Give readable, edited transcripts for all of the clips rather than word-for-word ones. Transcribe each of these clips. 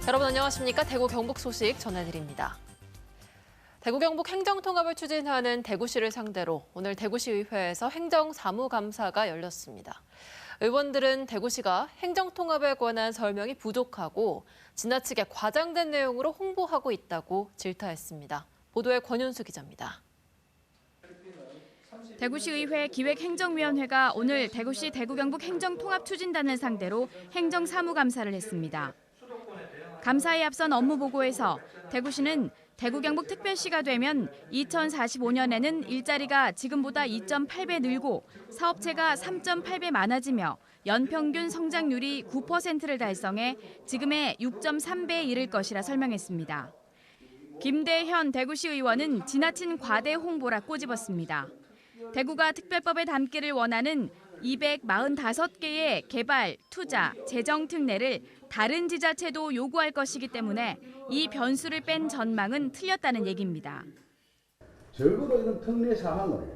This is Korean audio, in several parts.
여러분 안녕하십니까? 대구 경북 소식 전해드립니다. 대구 경북 행정통합을 추진하는 대구시를 상대로 오늘 대구시의회에서 행정사무감사가 열렸습니다. 의원들은 대구시가 행정통합에 관한 설명이 부족하고 지나치게 과장된 내용으로 홍보하고 있다고 질타했습니다. 보도에 권윤수 기자입니다. 대구시의회 기획행정위원회가 오늘 대구시 대구경북 행정통합추진단을 상대로 행정사무감사를 했습니다. 감사에 앞선 업무보고에서 대구시는 대구경북 특별시가 되면 2045년에는 일자리가 지금보다 2.8배 늘고 사업체가 3.8배 많아지며 연평균 성장률이 9%를 달성해 지금의 6.3배에 이를 것이라 설명했습니다. 김대현 대구시 의원은 지나친 과대 홍보라 꼬집었습니다. 대구가 특별법에 담기를 원하는 245개의 개발, 투자, 재정 특례를 다른 지자체도 요구할 것이기 때문에 이 변수를 뺀 전망은 틀렸다는 얘기입니다. 적어도 이런 특례 사항을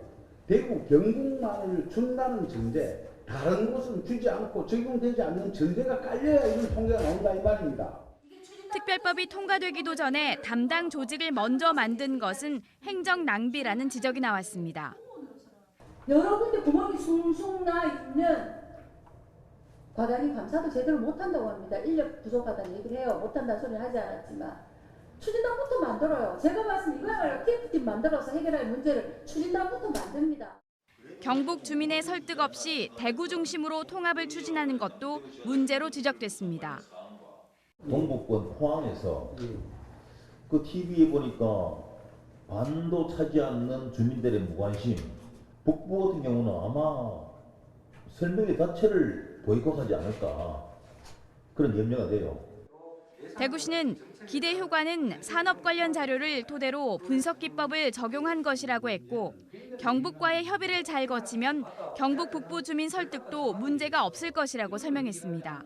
대구, 경북만을 준다는 전제, 다른 곳은 주지 않고 적용되지 않는 전제가 깔려야 이런 통계가 나온다 이 말입니다. 특별법이 통과되기도 전에 담당 조직을 먼저 만든 것은 행정 낭비라는 지적이 나왔습니다. 여러 군데 구멍이 숭숭 나 있는 과단위 감사도 제대로 못한다고 합니다. 인력 부족하다는 얘기를 해요. 못한다는 소리는 하지 않았지만 추진단부터 만들어요. 제가 봤을 때 이거야말로 TF팀 만들어서 해결할 문제를 추진단부터 만듭니다. 경북 주민의 설득 없이 대구 중심으로 통합을 추진하는 것도 문제로 지적됐습니다. 동북권 포항에서 그 TV에 보니까 반도 차지 않는 주민들의 무관심, 북부 같은 경우는 아마 설명회 자체를 보이콧하지 않을까 그런 염려가 돼요. 대구시는 기대 효과는 산업 관련 자료를 토대로 분석 기법을 적용한 것이라고 했고 경북과의 협의를 잘 거치면 경북 북부 주민 설득도 문제가 없을 것이라고 설명했습니다.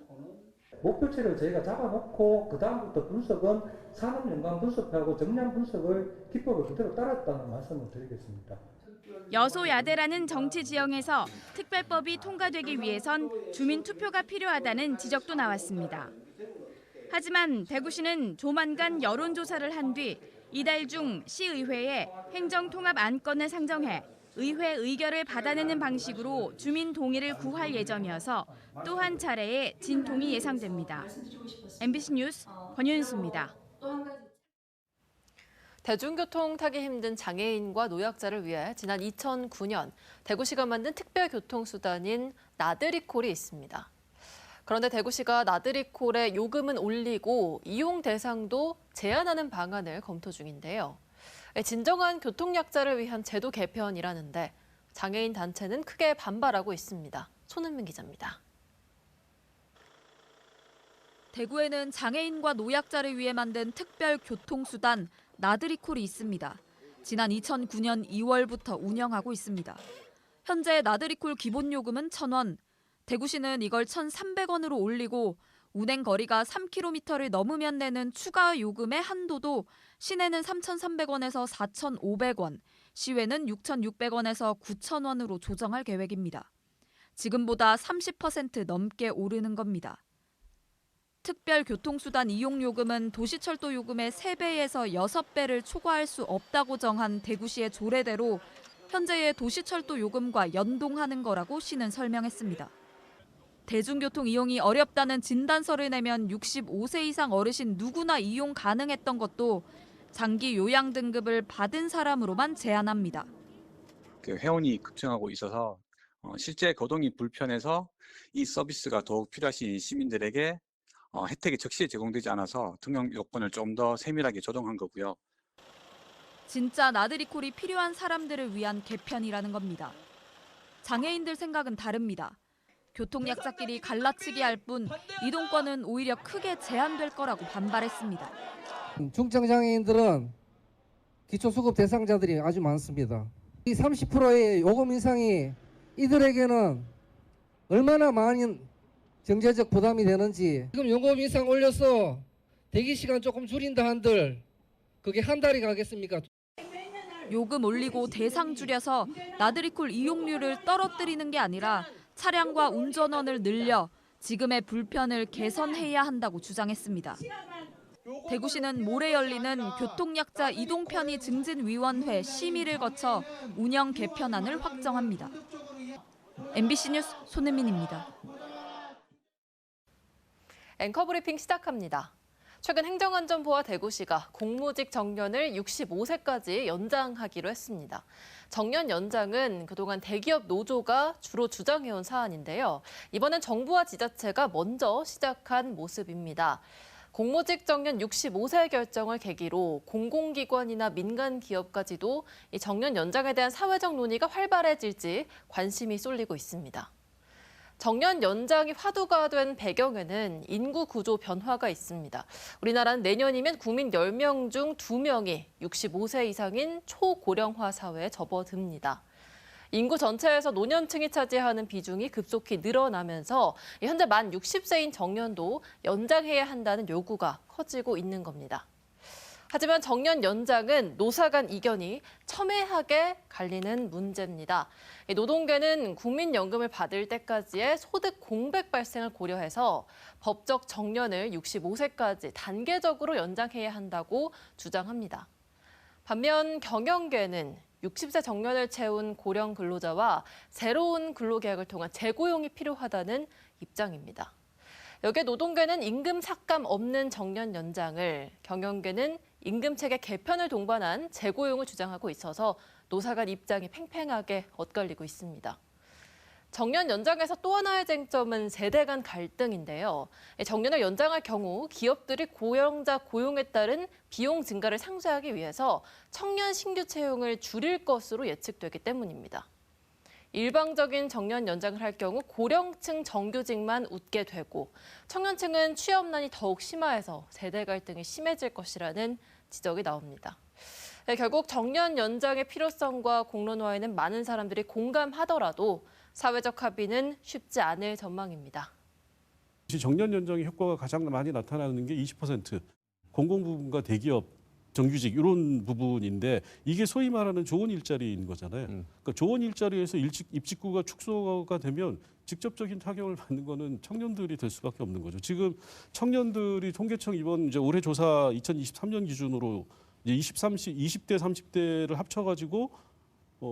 목표치를 저희가 잡아놓고 그다음부터 분석은 산업 연관 분석하고 정량 분석을 기법을 그대로 따랐다는 말씀을 드리겠습니다. 여소야대라는 정치 지형에서 특별법이 통과되기 위해선 주민 투표가 필요하다는 지적도 나왔습니다. 하지만 대구시는 조만간 여론조사를 한 뒤 이달 중 시의회에 행정통합 안건을 상정해 의회 의결을 받아내는 방식으로 주민 동의를 구할 예정이어서 또 한 차례의 진통이 예상됩니다. MBC 뉴스 권윤수입니다. 대중교통 타기 힘든 장애인과 노약자를 위해 지난 2009년 대구시가 만든 특별교통수단인 나들이콜이 있습니다. 그런데 대구시가 나들이콜의 요금은 올리고 이용 대상도 제한하는 방안을 검토 중인데요. 진정한 교통약자를 위한 제도 개편이라는데 장애인 단체는 크게 반발하고 있습니다. 손은민 기자입니다. 대구에는 장애인과 노약자를 위해 만든 특별 교통수단 나들이콜이 있습니다. 지난 2009년 2월부터 운영하고 있습니다. 현재 나들이콜 기본 요금은 1,000원, 대구시는 이걸 1,300원으로 올리고 운행 거리가 3km를 넘으면 내는 추가 요금의 한도도 시내는 3,300원에서 4,500원, 시외는 6,600원에서 9,000원으로 조정할 계획입니다. 지금보다 30% 넘게 오르는 겁니다. 특별 교통수단 이용요금은 도시철도 요금의 3배에서 6배를 초과할 수 없다고 정한 대구시의 조례대로 현재의 도시철도 요금과 연동하는 거라고 시는 설명했습니다. 대중교통 이용이 어렵다는 진단서를 내면 65세 이상 어르신 누구나 이용 가능했던 것도 장기 요양 등급을 받은 사람으로만 제한합니다. 회원이 급증하고 있어서 실제 거동이 불편해서 이 서비스가 더욱 필요하신 시민들에게 혜택이 적시에 제공되지 않아서 등록 요건을 좀 더 세밀하게 조정한 거고요. 진짜 나들이콜이 필요한 사람들을 위한 개편이라는 겁니다. 장애인들 생각은 다릅니다. 교통약자끼리 갈라치기 할 뿐 이동권은 오히려 크게 제한될 거라고 반발했습니다. 중증장애인들은 기초수급 대상자들이 아주 많습니다. 이 30%의 요금 인상이 이들에게는 얼마나 많은 경제적 부담이 되는지 지금 요금 인상 올려서 대기시간 조금 줄인다 한들 그게 한 달이 가겠습니까? 요금 올리고 대상 줄여서 나들이콜 이용료를 떨어뜨리는 게 아니라 차량과 운전원을 늘려 지금의 불편을 개선해야 한다고 주장했습니다. 대구시는 모레 열리는 교통약자 이동편의 증진위원회 심의를 거쳐 운영 개편안을 확정합니다. MBC 뉴스 손은민입니다. 앵커 브리핑 시작합니다. 최근 행정안전부와 대구시가 공무직 정년을 65세까지 연장하기로 했습니다. 정년 연장은 그동안 대기업 노조가 주로 주장해온 사안인데요. 이번엔 정부와 지자체가 먼저 시작한 모습입니다. 공무직 정년 65세 결정을 계기로 공공기관이나 민간 기업까지도 이 정년 연장에 대한 사회적 논의가 활발해질지 관심이 쏠리고 있습니다. 정년 연장이 화두가 된 배경에는 인구 구조 변화가 있습니다. 우리나라는 내년이면 국민 10명 중 2명이 65세 이상인 초고령화 사회에 접어듭니다. 인구 전체에서 노년층이 차지하는 비중이 급속히 늘어나면서 현재 만 60세인 정년도 연장해야 한다는 요구가 커지고 있는 겁니다. 하지만 정년 연장은 노사 간 이견이 첨예하게 갈리는 문제입니다. 노동계는 국민연금을 받을 때까지의 소득 공백 발생을 고려해서 법적 정년을 65세까지 단계적으로 연장해야 한다고 주장합니다. 반면 경영계는 60세 정년을 채운 고령 근로자와 새로운 근로계약을 통한 재고용이 필요하다는 입장입니다. 여기에 노동계는 임금 삭감 없는 정년 연장을, 경영계는 임금체계 개편을 동반한 재고용을 주장하고 있어서 노사 간 입장이 팽팽하게 엇갈리고 있습니다. 정년 연장에서 또 하나의 쟁점은 세대 간 갈등인데요. 정년을 연장할 경우 기업들이 고령자 고용에 따른 비용 증가를 상쇄하기 위해서 청년 신규 채용을 줄일 것으로 예측되기 때문입니다. 일방적인 정년 연장을 할 경우 고령층 정규직만 웃게 되고 청년층은 취업난이 더욱 심화해서 세대 갈등이 심해질 것이라는 지적이 나옵니다. 결국 정년 연장의 필요성과 공론화에는 많은 사람들이 공감하더라도 사회적 합의는 쉽지 않을 전망입니다. 정년 연장의 효과가 가장 많이 나타나는 게 20%, 공공부문과 대기업, 정규직 이런 부분인데 이게 소위 말하는 좋은 일자리인 거잖아요. 그러니까 좋은 일자리에서 입직구가 축소가 되면 직접적인 타격을 받는 거는 청년들이 될 수밖에 없는 거죠. 지금 청년들이 통계청 이번 이제 올해 조사 2023년 기준으로 이제 20대, 30대를 합쳐가지고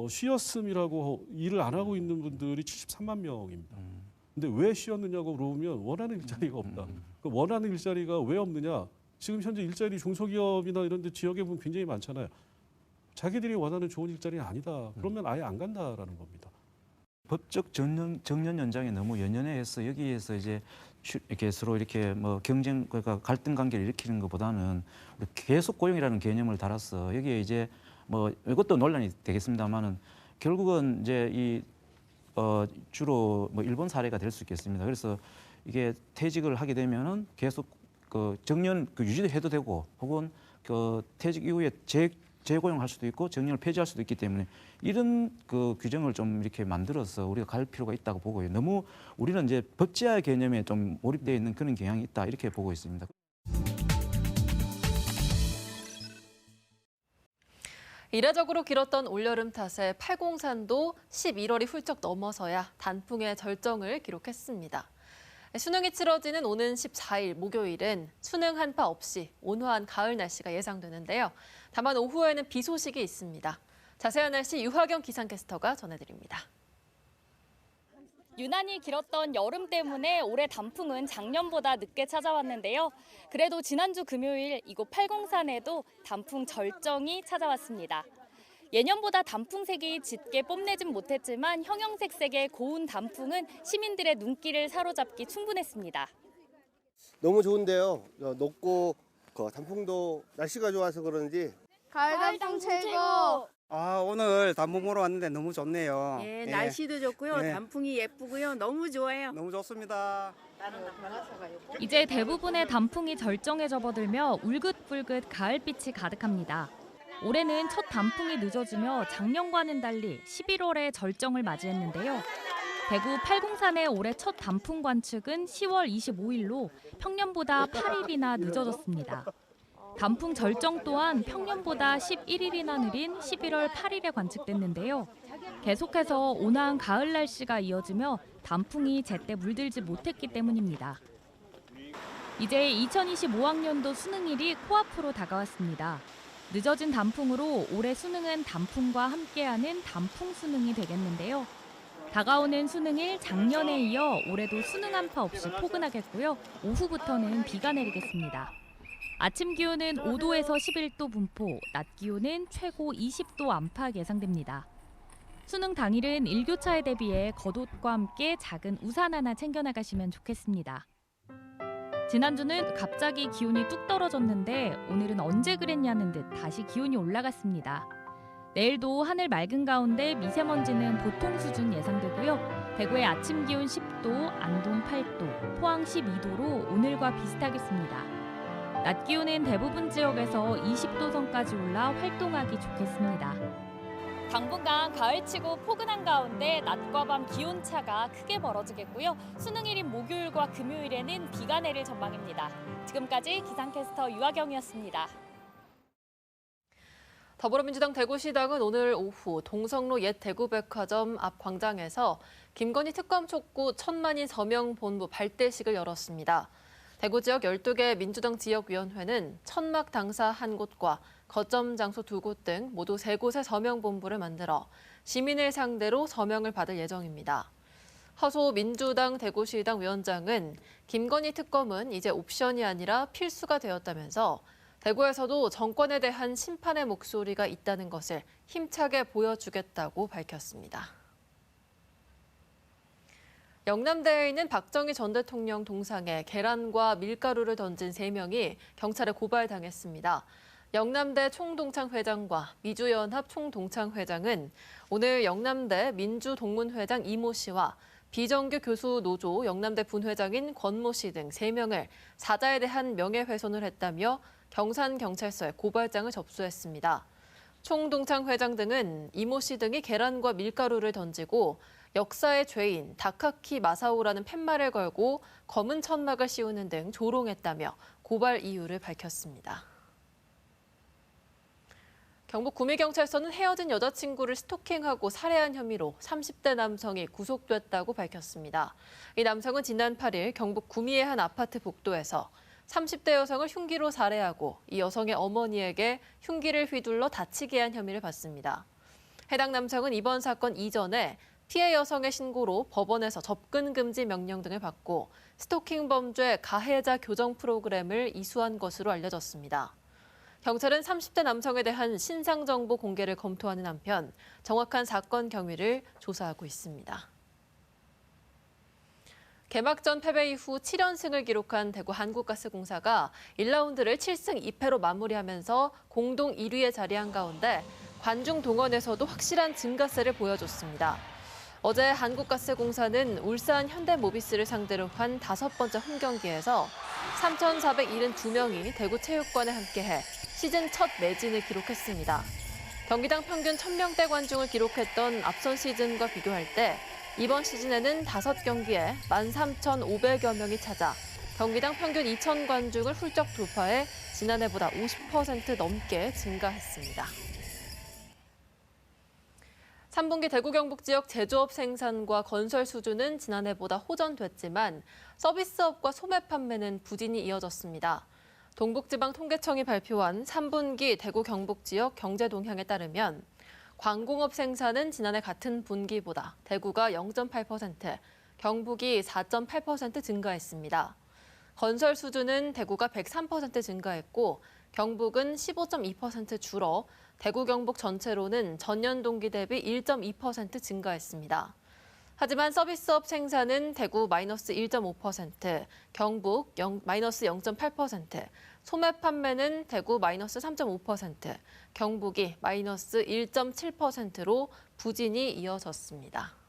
쉬었음이라고 일을 안 하고 있는 분들이 73만 명입니다. 근데 왜 쉬었느냐고 물어보면 원하는 일자리가 없다. 그 원하는 일자리가 왜 없느냐? 지금 현재 일자리 중소기업이나 이런 데 지역에 보면 굉장히 많잖아요. 자기들이 원하는 좋은 일자리는 아니다. 그러면 아예 안 간다라는 겁니다. 법적 정년 연장에 너무 연연해서 여기에서 이제 이렇게 서로 이렇게 뭐 경쟁 그러니까 갈등 관계를 일으키는 것보다는 계속 고용이라는 개념을 달아서 여기에 이제 뭐 이것도 논란이 되겠습니다만은 결국은 이제 이 주로 뭐 일본 사례가 될 수 있겠습니다. 그래서 이게 퇴직을 하게 되면은 계속 그 정년 유지해도 되고 혹은 그 퇴직 이후에 재고용할 수도 있고 정년을 폐지할 수도 있기 때문에 이런 그 규정을 좀 이렇게 만들어서 우리가 갈 필요가 있다고 보고요. 너무 우리는 이제 법제화 개념에 좀 몰입되어 있는 그런 경향이 있다 이렇게 보고 있습니다. 이례적으로 길었던 올여름 탓에 팔공산도 11월이 훌쩍 넘어서야 단풍의 절정을 기록했습니다. 수능이 치러지는 오는 14일 목요일은 수능 한파 없이 온화한 가을 날씨가 예상되는데요. 다만 오후에는 비 소식이 있습니다. 자세한 날씨 유하경 기상캐스터가 전해드립니다. 유난히 길었던 여름 때문에 올해 단풍은 작년보다 늦게 찾아왔는데요. 그래도 지난주 금요일 이곳 팔공산에도 단풍 절정이 찾아왔습니다. 예년보다 단풍색이 짙게 뽐내진 못했지만 형형색색의 고운 단풍은 시민들의 눈길을 사로잡기 충분했습니다. 너무 좋은데요. 높고 단풍도 날씨가 좋아서 그런지 가을 단풍 최고! 오늘 단풍 보러 왔는데 너무 좋네요. 예, 날씨도 좋고요. 네. 단풍이 예쁘고요. 너무 좋아요. 너무 좋습니다. 이제 대부분의 단풍이 절정에 접어들며 울긋불긋 가을빛이 가득합니다. 올해는 첫 단풍이 늦어지며 작년과는 달리 11월에 절정을 맞이했는데요. 대구 팔공산의 올해 첫 단풍 관측은 10월 25일로 평년보다 8일이나 늦어졌습니다. 단풍 절정 또한 평년보다 11일이나 느린 11월 8일에 관측됐는데요. 계속해서 온화한 가을 날씨가 이어지며 단풍이 제때 물들지 못했기 때문입니다. 이제 2025학년도 수능일이 코앞으로 다가왔습니다. 늦어진 단풍으로 올해 수능은 단풍과 함께하는 단풍 수능이 되겠는데요. 다가오는 수능일 작년에 이어 올해도 수능 한파 없이 포근하겠고요. 오후부터는 비가 내리겠습니다. 아침 기온은 5도에서 11도 분포, 낮 기온은 최고 20도 안팎 예상됩니다. 수능 당일은 일교차에 대비해 겉옷과 함께 작은 우산 하나 챙겨나가시면 좋겠습니다. 지난주는 갑자기 기온이 뚝 떨어졌는데 오늘은 언제 그랬냐는 듯 다시 기온이 올라갔습니다. 내일도 하늘 맑은 가운데 미세먼지는 보통 수준 예상되고요. 대구의 아침 기온 10도, 안동 8도, 포항 12도로 오늘과 비슷하겠습니다. 낮 기온은 대부분 지역에서 20도 선까지 올라 활동하기 좋겠습니다. 당분간 가을치고 포근한 가운데 낮과 밤 기온차가 크게 벌어지겠고요. 수능일인 목요일과 금요일에는 비가 내릴 전망입니다. 지금까지 기상캐스터 유아경이었습니다. 더불어민주당 대구시당은 오늘 오후 동성로 옛 대구백화점 앞 광장에서 김건희 특검 촉구 천만인 서명 본부 발대식을 열었습니다. 대구 지역 12개 민주당 지역위원회는 천막 당사 한 곳과 거점 장소 2곳 등 모두 3곳의 서명 본부를 만들어 시민을 상대로 서명을 받을 예정입니다. 허소 민주당 대구시당 위원장은 김건희 특검은 이제 옵션이 아니라 필수가 되었다면서 대구에서도 정권에 대한 심판의 목소리가 있다는 것을 힘차게 보여주겠다고 밝혔습니다. 영남대에 있는 박정희 전 대통령 동상에 계란과 밀가루를 던진 3명이 경찰에 고발당했습니다. 영남대 총동창회장과 미주연합 총동창회장은 오늘 영남대 민주동문회장 이모 씨와 비정규 교수 노조 영남대 분회장인 권모 씨 등 3명을 사자에 대한 명예훼손을 했다며 경산경찰서에 고발장을 접수했습니다. 총동창회장 등은 이모 씨 등이 계란과 밀가루를 던지고 역사의 죄인 다카키 마사오라는 팻말을 걸고 검은 천막을 씌우는 등 조롱했다며 고발 이유를 밝혔습니다. 경북 구미경찰서는 헤어진 여자친구를 스토킹하고 살해한 혐의로 30대 남성이 구속됐다고 밝혔습니다. 이 남성은 지난 8일 경북 구미의 한 아파트 복도에서 30대 여성을 흉기로 살해하고 이 여성의 어머니에게 흉기를 휘둘러 다치게 한 혐의를 받습니다. 해당 남성은 이번 사건 이전에 피해 여성의 신고로 법원에서 접근 금지 명령 등을 받고 스토킹 범죄 가해자 교정 프로그램을 이수한 것으로 알려졌습니다. 경찰은 30대 남성에 대한 신상 정보 공개를 검토하는 한편 정확한 사건 경위를 조사하고 있습니다. 개막전 패배 이후 7연승을 기록한 대구 한국가스공사가 1라운드를 7승 2패로 마무리하면서 공동 1위에 자리한 가운데 관중 동원에서도 확실한 증가세를 보여줬습니다. 어제 한국가스공사는 울산 현대모비스를 상대로 한 5번째 홈경기에서 3,472명이 대구체육관에 함께해 시즌 첫 매진을 기록했습니다. 경기당 평균 1,000명대 관중을 기록했던 앞선 시즌과 비교할 때 이번 시즌에는 5경기에 13,500여 명이 찾아 경기당 평균 2,000 관중을 훌쩍 돌파해 지난해보다 50% 넘게 증가했습니다. 3분기 대구 경북 지역 제조업 생산과 건설 수주는 지난해보다 호전됐지만 서비스업과 소매 판매는 부진이 이어졌습니다. 동북지방통계청이 발표한 3분기 대구 경북 지역 경제 동향에 따르면 광공업 생산은 지난해 같은 분기보다 대구가 0.8%, 경북이 4.8% 증가했습니다. 건설 수주는 대구가 103% 증가했고 경북은 15.2% 줄어 대구 경북 전체로는 전년 동기 대비 1.2% 증가했습니다. 하지만 서비스업 생산은 대구 마이너스 1.5%, 경북 마이너스 0.8%, 소매 판매는 대구 마이너스 3.5%, 경북이 마이너스 1.7%로 부진이 이어졌습니다.